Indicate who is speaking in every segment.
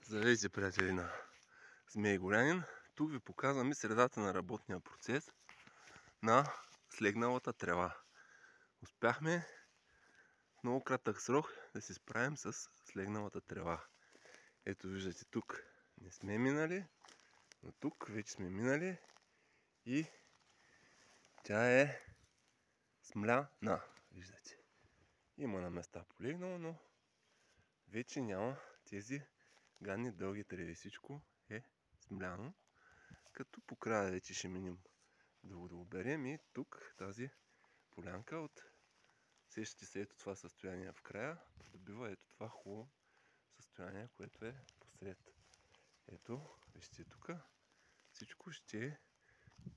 Speaker 1: Здравейте, приятели на Змей Горянин. Тук ви показваме средата на работния процес на слегналата трева. Успяхме в много кратък срок да се справим с слегналата трева. Ето виждате, тук не сме минали, но тук вече сме минали и тя е смляна. Виждате. Има на места полегнало, но вече няма тези гадни дълги треви. Всичко е смляно, като по края вече ще минем да го оберем и тук тази полянка от сещате се ето това състояние в края, придобива ето това хубаво състояние, което е посред. Ето, вижте тук, всичко ще е.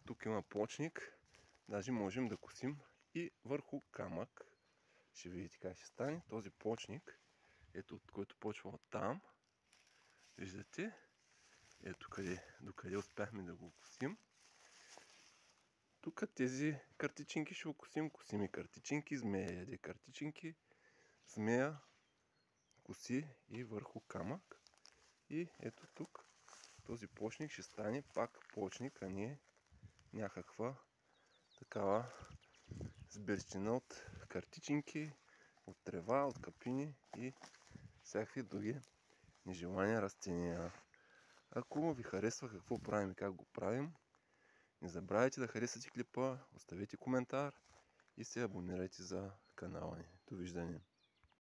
Speaker 1: Тук има плочник, даже можем да косим и върху камък. Ще видите как ще стане този плочник, ето от който почва от там. Виждате, ето докъде успяхме да го косим. Тук тези картичинки ще окосим. Косим и картичинки, змея яде картичинки, змея коси и върху камък. И ето тук този плочник ще стане пак плочник, а не някаква такава сбирщина от картичинки, от трева, от капини и всякакви други нежелани растения. Ако ви харесва какво правим и как го правим, не забравяйте да харесате клипа, оставете коментар и се абонирайте за канала ни. Довиждане!